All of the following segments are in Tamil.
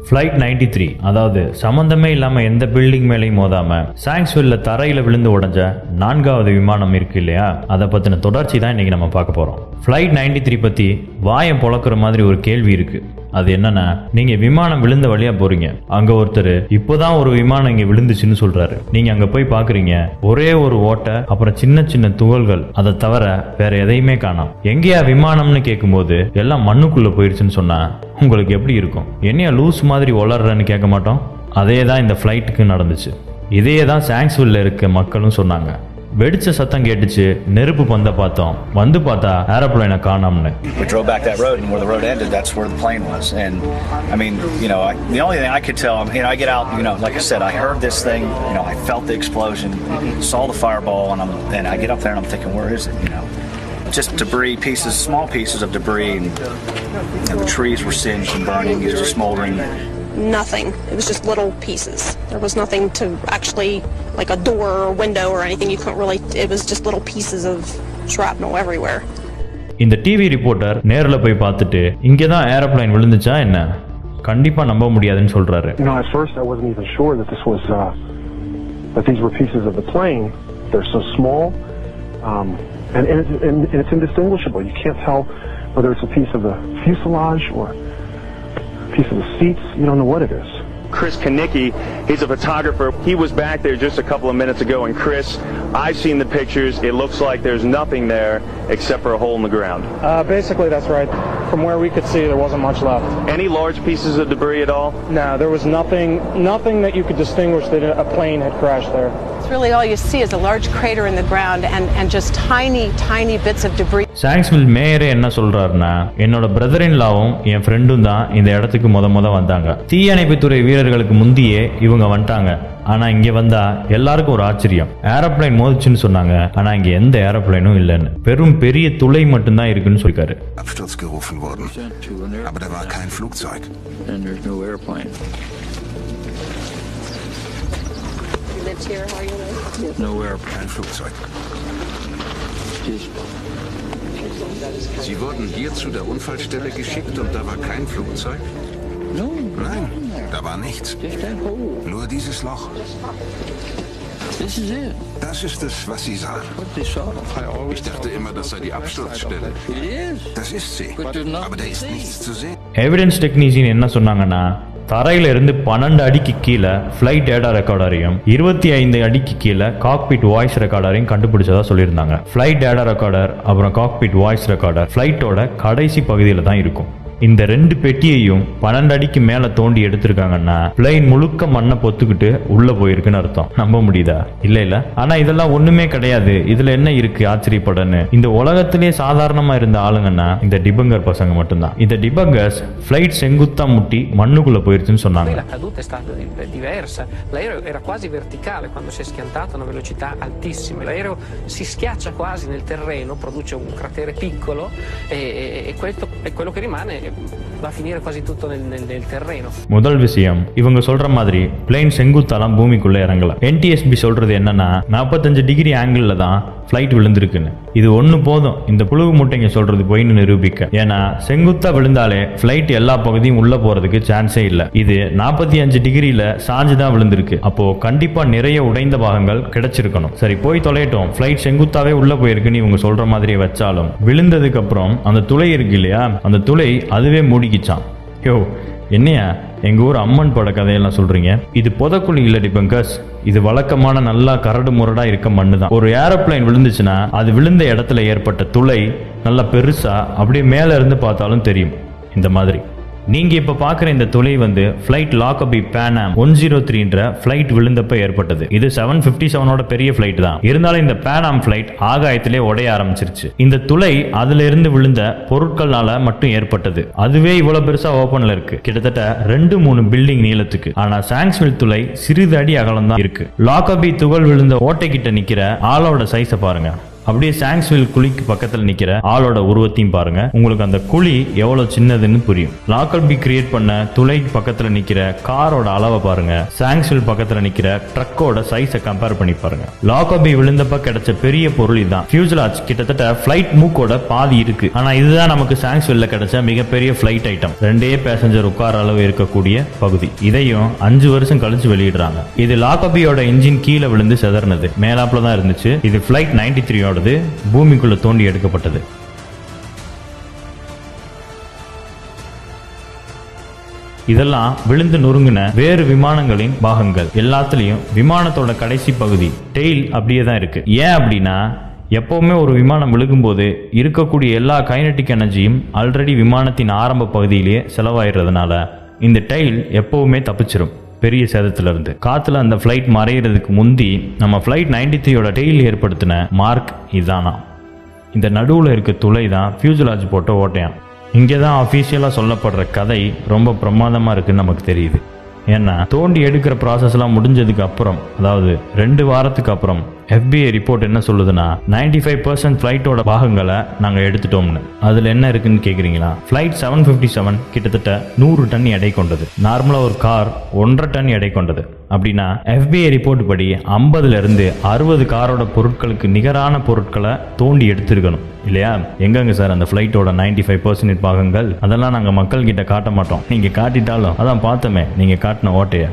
Flight 93, அதாவது சம்பந்தமே இல்லாம எந்த பில்டிங் மேலேயும் மோதாம சாங்ஸ்வில்ல தரையில விழுந்து உடைஞ்ச 4வது விமானம் இருக்கு இல்லையா, அதை பத்தின தொடர்ச்சி தான் இன்னைக்கு நம்ம பார்க்க போறோம். Flight 93 பத்தி வாயம் பொளக்குற மாதிரி ஒரு கேள்வி இருக்கு. அது என்னன்னா, நீங்க விமானம் விழுந்த வழியா போறீங்க, அங்க ஒருத்தர் இப்போதான் ஒரு விமானம் இங்க விழுந்துச்சுன்னு சொல்றாரு. நீங்க அங்க போய் பாக்குறீங்க, ஒரே ஒரு ஓட்டை, அப்புறம் சின்ன சின்ன துகள்கள், அதை தவிர வேற எதையுமே காணோம். எங்கேயா விமானம்னு கேட்கும்போது எல்லாம் மண்ணுக்குள்ள போயிருச்சுன்னு சொன்னா உங்களுக்கு எப்படி இருக்கும்? என்னையா லூஸ் மாதிரி வளர்றன்னு கேட்க மாட்டோம். அதே தான் இந்த ஃப்ளைட்டுக்கு நடந்துச்சு. இதே தான் சாங்ஸ்வில்ல இருக்க மக்களும் சொன்னாங்க. வெடிச்ச சத்தம் கேட்டுச்சு, நெருப்பு பந்த பார்த்தோம், வந்து பார்த்தா ஏரோப்ளேனை காணோம்னு. We drove back that road, and where the road ended, that's where the plane was. And I mean, the only thing I could tell, I get out, like I said, I heard this thing, I felt the explosion, saw the fireball, and I get up there and I'm thinking, where is it? Just debris, pieces, small pieces of debris, and the trees were singed and burning, it was just smoldering. Nothing. It was just little pieces. There was nothing to actually, like a door or window or anything. You couldn't really, it was just little pieces of shrapnel everywhere. இந்த டிவி ரிப்போர்ட்டர் நேர்ல போய் பார்த்துட்டு இங்கே தான் ஏரோப்ளேன் விழுந்துச்சா என்ன, கண்டிப்பா நம்ப முடியாதுன்னு சொல்றாரு. At first I wasn't even sure that this was that these were pieces of the plane. They're so small, and it's indistinguishable. You can't tell whether it's a piece of the fuselage or piece of the seats. You don't know what it is. Chris Kanicki, he's a photographer. He was back there just a couple of minutes ago, and Chris, I've seen the pictures. It looks like there's nothing there except for a hole in the ground. Basically, that's right. From where we could see, there wasn't much left. Any large pieces of debris at all? No, there was nothing that you could distinguish that a plane had crashed there. It's really all you see is a large crater in the ground and just tiny bits of debris. சாங்ஸ்வில் மேயரே என்ன சொல்றாருன்னா, என்னோட பிரதர் இன் லாவும் என் ஃப்ரெண்டும் தான் இந்த இடத்துக்கு முத வந்தாங்க. தீயணைப்புத்துறை வீரர்களுக்கு முந்தியே இவங்க வந்துட்டாங்க. ஆனா இங்க வந்தா எல்லாருக்கும் ஒரு ஆச்சரியம். ஏரோப்ளேன் மோதிச்சுன்னு சொன்னாங்க, ஆனா இங்க எந்த ஏரோப்ளேனும் இல்லைன்னு, பெரும் பெரிய துளை மட்டும்தான் இருக்குன்னு சொல்லிருக்காரு. Absturz gerufen worden, aber da war kein Flugzeug. And there's no airplane. Lives here, how you live? No airplane. Kein Flugzeug. Just Sie wurden hier zu der Unfallstelle geschickt und da war kein Flugzeug? no. Nein, da war nichts. Just that hole. Nur dieses Loch. This is it. Das ist es, was Sie sahen. What they saw. Ich dachte immer, das sei die Absturzstelle. It is. Das ist sie. But there's nothing Aber da ist to see. nichts zu sehen. Evidence technician என்ன சொன்னாங்கன்னா, தரையில இருந்து 12 அடிக்கு கீழே ஃபிளைட் டேட்டா ரெக்கார்டரையும் 25 அடிக்கு கீழே காக்பிட் வாய்ஸ் ரெக்கார்டரையும் கண்டுபிடிச்சதா சொல்லியிருந்தாங்க. ஃபிளைட் டேட்டா ரெக்கார்டர் அப்புறம் காக்பிட் வாய்ஸ் ரெக்கார்டர் ஃபிளைட்டோட கடைசி பகுதியில் தான் இருக்கும். இந்த 2 பெட்டியையும் 12 அடிக்கு மேல தோண்டி எடுத்திருக்காங்கன்னா பிளைன் முழுக்க மண்ணை பொத்துக்கிட்டு உள்ள போயிருக்குன்னு அர்த்தம். நம்ப முடியுதா? இல்ல. ஆனா இதெல்லாம் ஒண்ணுமே கிடையாது, இதுல என்ன இருக்கு ஆச்சரியப்படன்னு இந்த உலகத்திலே சாதாரணமா இருந்த ஆளுங்கன்னா இந்த டிபங்கர் பசங்க மட்டும்தான். இந்த டிபங்கர்ஸ் பிளைட் செங்குத்தா முட்டி மண்ணுக்குள்ள போயிருச்சுன்னு சொன்னாங்க. La caduta è stata diversa. L'aereo era quasi verticale quando si è schiantato a una velocità altissima. L'aereo si schiaccia quasi nel terreno, produce un cratere piccolo e questo è quello che rimane. Va a finire quasi tutto nel terreno. முதல் விஷயம், இவங்க சொல்ற மாதிரி பிளைன் செங்குத்தாலாம் பூமிக்குள்ள இறங்கல. NTSB சொல்றது என்னன்னா, 45 டிகிரி ஆங்கிள் தான் ஃபிளைட் விழுந்திருக்குன்னு. இது ஒண்ணு போதும் இந்த புழுகு முட்டைங்க சொல்றது போயின்னு நிரூபிக்க. ஏன்னா செங்குத்தா விழுந்தாலே ஃபிளைட் எல்லா பகுதியும் உள்ள போறதுக்கு சான்ஸே இல்ல. இது 45 டிகிரியில சாஞ்சுதான் விழுந்திருக்கு. அப்போ கண்டிப்பா நிறைய உடைந்த பாகங்கள் கிடைச்சிருக்கணும். சரி, போய் தொலையட்டும், ஃபிளைட் செங்குத்தாவே உள்ள போயிருக்குன்னு இவங்க சொல்ற மாதிரியே வச்சாலும் விழுந்ததுக்கு அப்புறம் அந்த துளை இருக்கு இல்லையா, அந்த துளை அதுவே மூடிக்கிச்சான். யோ என்னையா எங்க ஊர் அம்மன் பட கதையெல்லாம் சொல்றீங்க? இது புதக்குழி இல்ல டிபங்கர்ஸ், இது வழக்கமான நல்லா கரடு முரடா இருக்க மண்ணு தான். ஒரு ஏரோப்ளேன் விழுந்துச்சுன்னா அது விழுந்த இடத்துல ஏற்பட்ட துளை நல்லா பெருசா அப்படியே மேல இருந்து பார்த்தாலும் தெரியும். இந்த மாதிரி நீங்க இப்ப பாக்குற இந்த துளை ஃபிளைட் லாக்கபி பேனாம் 103ன்ற ஃபிளைட் விழுந்தப்ப ஏற்பட்டது. இது 757ஓட பெரிய ஃபிளைட் தான். இருந்தாலும் இந்த பேனாம் ஃபிளைட் ஆகாயத்திலே உடைய ஆரம்பிச்சிருச்சு. இந்த துளை அதுல இருந்து விழுந்த பொருட்கள்னால மட்டும் ஏற்பட்டது. அதுவே இவ்வளவு பெருசா ஓபன்ல இருக்கு, கிட்டத்தட்ட 2-3 பில்டிங் நீளத்துக்கு. ஆனா சாங்ஸ்வில் துளை சிறிது அடி அகலம் தான் இருக்கு. லாக்கபி துகள் விழுந்த ஓட்டை கிட்ட நிக்கிற ஆளோட சைஸ பாருங்க. அப்படியே சாங்ஸ்வில் குழிக்கு பக்கத்தில் நிக்கிற ஆளோட உருவத்தையும் பாருங்க. உங்களுக்கு அந்த குழி எவ்வளவு சின்னதுன்னு புரியும். லாக்கல்பி கிரியேட் பண்ண துளைக்கு பக்கத்துல நிக்கிற காரோட அளவை பாருங்க. சாங்ஸ்வில் பக்கத்துல நிக்கிற ட்ரக்கோட சைஸை கம்பேர் பண்ணி பாருங்க. லாக்கல்பி விழுந்தப்ப கிடைச்ச பெரிய பொருள் இதுதான். ஃபியூசலாஜ் கிட்டத்தட்ட ஃபிளைட் மூக்கோட பாதி இருக்கு. ஆனா இதுதான் நமக்கு சாங்ஸ்வில்ல கிடைச்ச மிகப்பெரிய ஃபிளைட் ஐட்டம். 2 பேசஞ்சர் உட்கார அளவு இருக்கக்கூடிய பகுதி. இதையும் 5 வருஷம் கழிச்சு வெளியிடுறாங்க. இது லாக்கல்பியோட இன்ஜின் கீழே விழுந்து செதறினது. மேலாப்ல தான் இருந்துச்சு. இது ஃபிளைட் 93 பூமிக்குள்ள தோண்டி எடுக்கப்பட்டது. இதெல்லாம் விழுந்து நொறுங்கின வேறு விமானங்களின் பாகங்கள். எல்லாத்துலயும் விமானத்தோட கடைசி பகுதி டெயில் அப்படியே தான் இருக்கு. ஏன் அப்படின்னா எப்பவுமே ஒரு விமானம் விழுகும்போது இருக்கக்கூடிய எல்லா கைனடிக் எனர்ஜியும் ஆல்ரெடி விமானத்தின் ஆரம்ப பகுதியிலேயே செலவாயிடுறதுனால இந்த டெயில் எப்பவுமே தப்பிச்சிரும் பெரிய சேதத்திலிருந்து. காத்துல அந்த ஃபிளைட் மறையிறதுக்கு முந்தி நம்ம ஃபிளைட் 93 டெயில் ஏற்படுத்தின மார்க் இதானா. இந்த நடுவில் இருக்க துளை தான் ஃபியூசலாஜ் போட்ட ஓட்டையான். இங்கே தான் அஃபீஷியலாக சொல்லப்படுற கதை ரொம்ப பிரமாதமாக இருக்குன்னு நமக்கு தெரியுது. ஏன்னா தோண்டி எடுக்கிற ப்ராசஸ்லாம் முடிஞ்சதுக்கு அப்புறம், அதாவது 2 வாரத்துக்கு அப்புறம் FBI ரிப்போர்ட் என்ன சொல்லுதுன்னா 95% ஃபிளைட்டோட பாகங்களை நாங்கள் எடுத்துட்டோம்னு. அதில் என்ன இருக்குன்னு கேட்குறீங்களா? ஃபிளைட் 757 கிட்டத்தட்ட 100 டன் எடை கொண்டது. நார்மலாக ஒரு கார் 1.5 டன் எடை கொண்டது. அப்படின்னா FBI ரிப்போர்ட் படி 50லேருந்து 60 காரோட பொருட்களுக்கு நிகரான பொருட்களை தோண்டி எடுத்திருக்கணும் இல்லையா? எங்கங்க சார் அந்த ஃபிளைட்டோட 95% பாகங்கள்? அதெல்லாம் நாங்கள் மக்கள் கிட்ட காட்ட மாட்டோம். நீங்கள் காட்டிட்டாலும் அதான் பார்த்தோமே நீங்கள் காட்டின ஓட்டையை.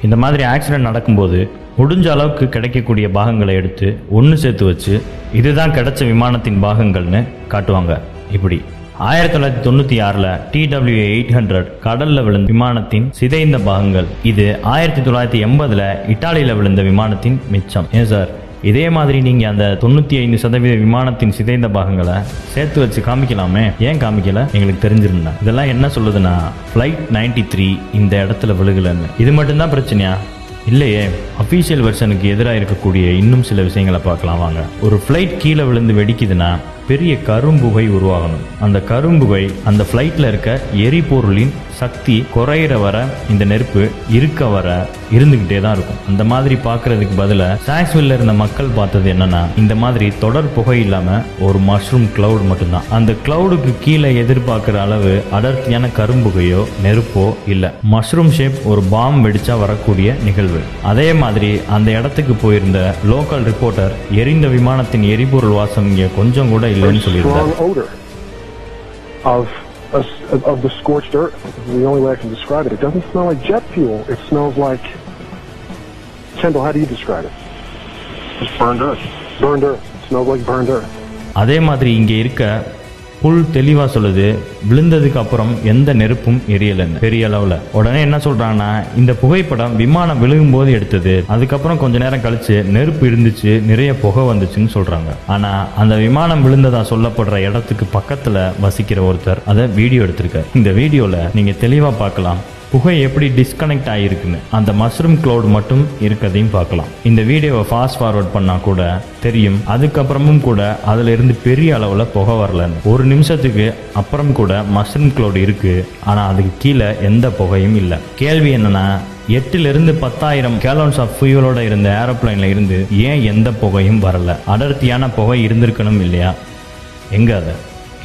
இந்த மாதிரி ஆக்சிடென்ட் நடக்கும்போது முடிஞ்ச அளவுக்கு கிடைக்கக்கூடிய பாகங்களை எடுத்து ஒன்று சேர்த்து வச்சு இதுதான் கிடைச்ச விமானத்தின் பாகங்கள்னு காட்டுவாங்க. இப்படி 1996 TWA-800 கடல்ல விழுந்த விமானத்தின் சிதைந்த பாகங்கள். இது 1980 இட்டாலியில விழுந்த விமானத்தின் மிச்சம். ஏன் சார் இதே மாதிரி நீங்க அந்த 95% விமானத்தின் சிதைந்த பாகங்களை சேர்த்து வச்சு காமிக்கலாமே, ஏன் காமிக்கல? எங்களுக்கு தெரிஞ்சிருந்தா. இதெல்லாம் என்ன சொல்லுதுன்னா ஃபிளைட் 93 இந்த இடத்துல விழுகலன்னு. இது மட்டும்தான் பிரச்சனையா? இல்லையே. அஃபீஷியல் வெர்ஷனுக்கு எதிராக இருக்கக்கூடிய இன்னும் சில விஷயங்களை பார்க்கலாம் வாங்க. ஒரு ஃபிளைட் கீழே விழுந்து வெடிக்குதுன்னா பெரிய கரும்புகை உருவாகணும். அந்த கரும்புகை அந்த ஃபிளைட்ல இருக்க எரிபொருளின் சக்தி குறையிற வர இந்த நெருப்பு இருக்க வர இருந்துகிட்டே தான் இருக்கும். அந்த மாதிரி பார்க்கறதுக்கு பதிலாக சாங்ஸ்வில்ல இருந்த மக்கள் பார்த்தது என்னன்னா இந்த மாதிரி தொடர் புகை இல்லாம ஒரு மஷ்ரூம் கிளவுட் மட்டும்தான். அந்த கிளவுடுக்கு கீழே எதிர்பார்க்கிற அளவு அடர்த்தியான கரும்புகையோ நெருப்போ இல்லை. மஷ்ரூம் ஷேப் ஒரு பாம் வெடிச்சா வரக்கூடிய நிகழ்வு. அதே மாதிரி அந்த இடத்துக்கு போயிருந்த லோக்கல் ரிப்போர்ட்டர் எரிந்த விமானத்தின் எரிபொருள் வாசம் இங்க கொஞ்சம் கூட இல்லைன்னு சொல்லியிருந்தார். Of the scorched earth. The only way I can describe it. It doesn't smell like jet fuel. It smells like... Kendall, how do you describe it? It's burned earth. Burned earth. It smells like burned earth. அதே மாதிரி இங்கே இருக்க புல் தெளிவா சொல்லுது விழுந்ததுக்கு அப்புறம் எந்த நெருப்பும் எரியலன்னு பெரிய அளவுல. உடனே என்ன சொல்றாங்கன்னா இந்த புகைப்படம் விமானம் விழுகும் போது எடுத்தது, அதுக்கப்புறம் கொஞ்ச நேரம் கழிச்சு நெருப்பு இருந்துச்சு, நிறைய புகை வந்துச்சுன்னு சொல்றாங்க. ஆனா அந்த விமானம் விழுந்ததா சொல்லப்படுற இடத்துக்கு பக்கத்துல வசிக்கிற ஒருத்தர் அதை வீடியோ எடுத்திருக்காரு. இந்த வீடியோல நீங்க தெளிவா பார்க்கலாம் புகை எப்படி டிஸ்கனெக்ட் ஆகிருக்குன்னு. அந்த மஷ்ரூம் கிளவுட் மட்டும் இருக்கதையும் பார்க்கலாம். இந்த வீடியோவை ஃபாஸ்ட் ஃபார்வர்ட் பண்ணா கூட தெரியும் அதுக்கப்புறமும் கூட அதுல இருந்து பெரிய அளவுல புகை வரலன்னு. ஒரு நிமிஷத்துக்கு அப்புறம் கூட மஷ்ரூம் கிளவுட் இருக்கு, ஆனா அதுக்கு கீழே எந்த புகையும் இல்லை. கேள்வி என்னன்னா 8லிருந்து 10,000 கேலன்ஸ் ஆஃப் ஃபியூலோட இருந்த ஏரோப்ளைன்ல இருந்து ஏன் எந்த புகையும் வரல? அடர்த்தியான புகை இருந்திருக்கணும் இல்லையா? எங்க அதை?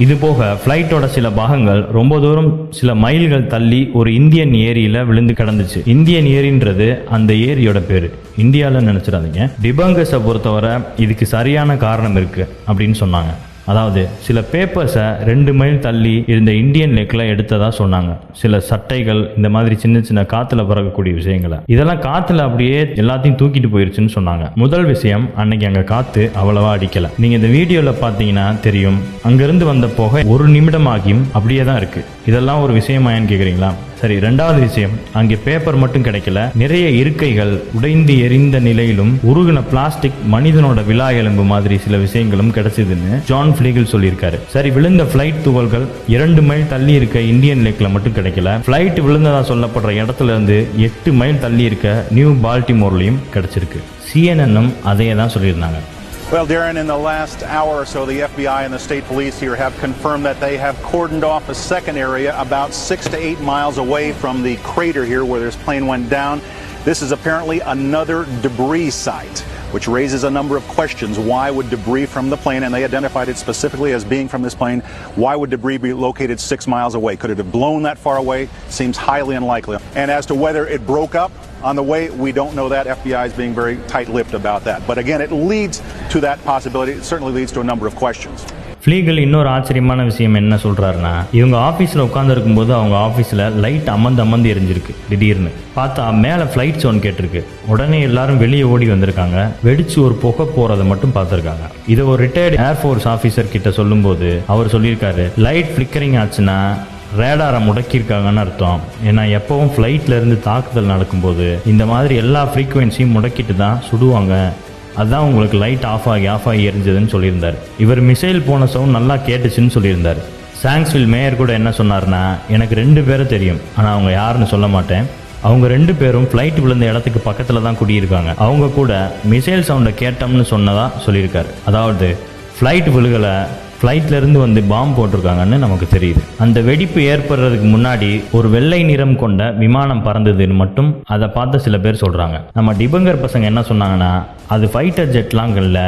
இது போக ஃபிளைட்டோட சில பாகங்கள் ரொம்ப தூரம் சில மைல்கள் தள்ளி ஒரு இந்தியன் ஏரியில விழுந்து கிடந்துச்சு. இந்தியன் ஏரின்றது அந்த ஏரியோட பேரு, இந்தியாவில் நினைச்சிடாதீங்க. டிபங்கர்ஸை பொறுத்தவரை இதுக்கு சரியான காரணம் இருக்கு அப்படின்னு சொன்னாங்க. அதாவது சில பேப்பர்ஸை 2 மைல் தள்ளி இருந்த இந்தியன் லேக்ல எடுத்ததா சொன்னாங்க. சில சட்டைகள், இந்த மாதிரி சின்ன சின்ன காத்துல பறக்கக்கூடிய விஷயங்களை, இதெல்லாம் காத்துல அப்படியே எல்லாத்தையும் தூக்கிட்டு போயிருச்சுன்னு சொன்னாங்க. முதல் விஷயம், அன்னைக்கு அங்க காத்து அவ்வளவா அடிக்கல. நீங்க இந்த வீடியோல பாத்தீங்கன்னா தெரியும் அங்கிருந்து வந்த புகை 1 நிமிடம் ஆகியும் அப்படியே தான் இருக்கு. இதெல்லாம் ஒரு விஷயமாயான்னு கேக்குறீங்களா? சரி, 2வது விஷயம், அங்கே பேப்பர் மட்டும் கிடைக்கல, நிறைய இருக்கைகள் உடைந்து எரிந்த நிலையிலும் உருகின பிளாஸ்டிக், மனிதனோட விலா எலும்பு மாதிரி சில விஷயங்களும் கிடைச்சதுன்னு ஜான் ஃபிளீகல் சொல்லியிருக்காரு. சரி, விழுந்த பிளைட் துகள்கள் 2 மைல் தள்ளி இருக்க இந்தியன் லேக்ல மட்டும் கிடைக்கல, பிளைட் விழுந்ததா சொல்லப்படுற இடத்துல இருந்து 8 மைல் தள்ளி இருக்க நியூ பால்டிமோர்லயும் கிடைச்சிருக்கு. CNN அதையே தான் சொல்லியிருந்தாங்க. Well, Darren, in the last hour or so, the FBI and the state police here have confirmed that they have cordoned off a second area about 6 to 8 miles away from the crater here where this plane went down. This is apparently another debris site. which raises a number of questions. Why would debris from the plane, and they identified it specifically as being from this plane, why would debris be located 6 miles away? Could it have blown that far away? Seems highly unlikely. And as to whether it broke up on the way, we don't know that. FBI is being very tight-lipped about that. But again, it leads to that possibility. It certainly leads to a number of questions. ஃப்ளீகல் இன்னொரு ஆச்சரியமான விஷயம் என்ன சொல்கிறாருன்னா, இவங்க ஆஃபீஸில் உட்காந்துருக்கும்போது அவங்க ஆஃபீஸில் லைட் அமர்ந்து எரிஞ்சிருக்கு. திடீர்னு பார்த்தா மேலே ஃப்ளைட் சவுண்ட் கேட்டிருக்கு. உடனே எல்லாரும் வெளியே ஓடி வந்திருக்காங்க. வெடிச்சு ஒரு புகை போகிறத மட்டும் பார்த்துருக்காங்க. இதை ஒரு ரிட்டையர்டு ஏர்ஃபோர்ஸ் ஆஃபீஸர் கிட்ட சொல்லும்போது அவர் சொல்லியிருக்காரு, லைட் ஃப்ளிக்கரிங் ஆச்சுன்னா ரேடாரை முடக்கியிருக்காங்கன்னு அர்த்தம். ஏன்னா எப்பவும் ஃப்ளைட்லேருந்து தாக்குதல் நடக்கும்போது இந்த மாதிரி எல்லா ஃப்ரீக்குவென்சியும் முடக்கிட்டு தான் சுடுவாங்க. அதுதான் உங்களுக்கு லைட் ஆஃப் ஆகி எரிஞ்சதுன்னு சொல்லியிருந்தார். இவர் மிசைல் போன சவுண்ட் நல்லா கேட்டுச்சுன்னு சொல்லியிருந்தார். சாங்ஸ்வில் மேயர் கூட என்ன சொன்னார்னா, எனக்கு 2 பேரை தெரியும், ஆனால் அவங்க யாருன்னு சொல்ல மாட்டேன். அவங்க 2 பேரும் ஃப்ளைட் விழுந்த இடத்துக்கு பக்கத்தில் தான் குடியிருக்காங்க. அவங்க கூட மிசைல் சவுண்டை கேட்டோம்னு சொன்னதா சொல்லியிருக்காரு. அதாவது ஃப்ளைட் விழுகலை, ஃப்ளைட்லேருந்து வந்து பாம்பு போட்டிருக்காங்கன்னு நமக்கு தெரியுது. அந்த வெடிப்பு ஏற்படுறதுக்கு முன்னாடி ஒரு வெள்ளை நிறம் கொண்ட விமானம் பறந்ததுன்னு மட்டும் அதை பார்த்த சில பேர் சொல்கிறாங்க. நம்ம டிபங்கர் பசங்க என்ன சொன்னாங்கன்னா, அது ஃபைட்டர் ஜெட்லாம் இல்லை,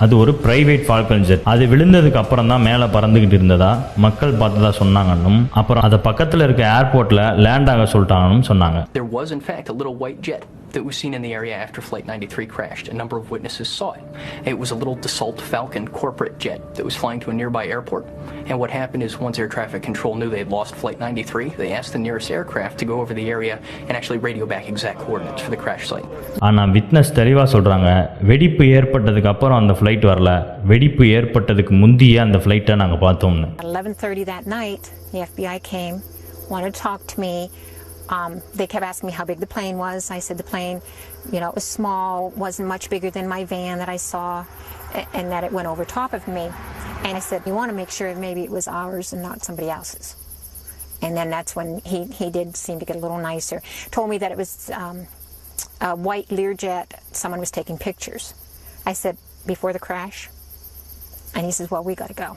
அது ஒரு பிரைவேட் ஃபால்கன் ஜெட். அது விழுந்ததுக்கு அப்புறம் தான் மேலே பறந்துகிட்டு இருந்ததா மக்கள் பார்த்ததா சொன்னாங்கன்னும், அப்புறம் அதை பக்கத்தில் இருக்க ஏர்போர்ட்டில் லேண்ட் ஆக சொல்லிட்டாங்கன்னு சொன்னாங்க. There was in fact a little white jet that was seen in the area after Flight 93 crashed. A number of witnesses saw it. It was a little Dassault Falcon corporate jet that was flying to a nearby airport. And what happened is once air traffic control knew they had lost Flight 93, they asked the nearest aircraft to go over the area and actually radio back exact coordinates for the crash site. ஆனால் விட்னஸ் தெளிவாக சொல்கிறாங்க, வெடிப்பு ஏற்பட்டதுக்கு அப்புறம் அந்த ஃப்ளைட் வரல, வெடிப்பு ஏற்பட்டதுக்கு முந்தைய அந்த ஃப்ளைட்டை நாங்கள் பார்த்தோம்னு. 11:30 that night, the FBI came, wanted to talk to me. They kept asking me how big the plane was. I said the plane, it was small, wasn't much bigger than my van that I saw, and that it went over top of me. And I said, you want to make sure maybe it was ours and not somebody else's. And then that's when he did seem to get a little nicer. Told me that it was a white Learjet. Someone was taking pictures. I said, before the crash? And he says, well, we got to go.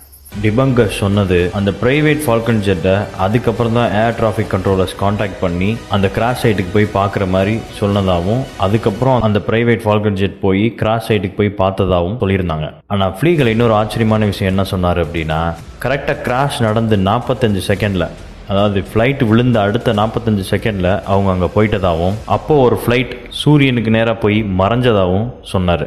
டிபங்கர் சொன்னது, அந்த பிரைவேட் ஃபால்கன் ஜெட்டை அதுக்கப்புறம் தான் ஏர் டிராஃபிக் கண்ட்ரோலர்ஸ் கான்டாக்ட் பண்ணி அந்த கிராஷ் சைட்டுக்கு போய் பார்க்குற மாதிரி சொன்னதாகவும், அதுக்கப்புறம் அந்த பிரைவேட் ஃபால்கன் ஜெட் போய் கிராஷ் சைட்டுக்கு போய் பார்த்ததாகவும் சொல்லியிருந்தாங்க. ஆனால் ஃப்ளீகல் இன்னொரு ஆச்சரியமான விஷயம் என்ன சொன்னார் அப்படின்னா, கரெக்டாக கிராஷ் நடந்து 45 செகண்டில், அதாவது ஃப்ளைட் விழுந்த அடுத்த 45 செகண்டில் அவங்க அங்கே போயிட்டதாகவும், அப்போது ஒரு ஃப்ளைட் சூரியனுக்கு நேராக போய் மறைஞ்சதாகவும் சொன்னார்.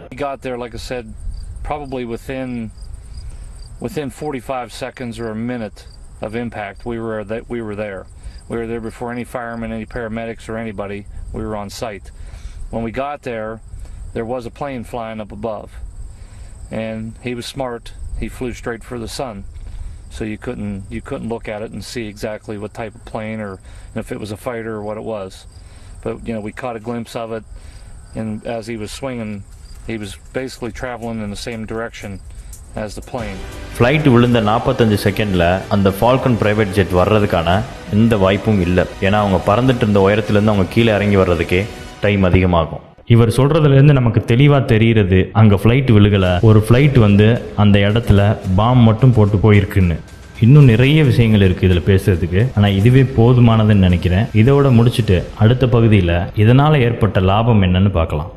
Within 45 seconds or a minute of impact, we were there. We were there before any firemen, any paramedics, or anybody. We were on site. When we got there, there was a plane flying up above, and he was smart. He flew straight for the sun, so you couldn't look at it and see exactly what type of plane or if it was a fighter or what it was. But we caught a glimpse of it, and as he was swinging, he was basically traveling in the same direction as the plane. Flight விழுந்த 45 செகண்டில் அந்த ஃபால்கன் பிரைவேட் ஜெட் வர்றதுக்கான எந்த வாய்ப்பும் இல்லை. ஏன்னா அவங்க பறந்துட்டு இருந்த உயரத்துலேருந்து அவங்க கீழே இறங்கி வர்றதுக்கே டைம் அதிகமாகும். இவர் சொல்கிறதுலேருந்து நமக்கு தெளிவாக தெரிகிறது, அங்கே ஃப்ளைட் விழுகலை, ஒரு ஃப்ளைட் அந்த இடத்துல பாம் மட்டும் போட்டு போயிருக்குன்னு. இன்னும் நிறைய விஷயங்கள் இருக்குது இதில் பேசுறதுக்கு, ஆனால் இதுவே போதுமானதுன்னு நினைக்கிறேன். இதோட முடிச்சுட்டு அடுத்த பகுதியில் இதனால் ஏற்பட்ட லாபம் என்னன்னு பார்க்கலாம்.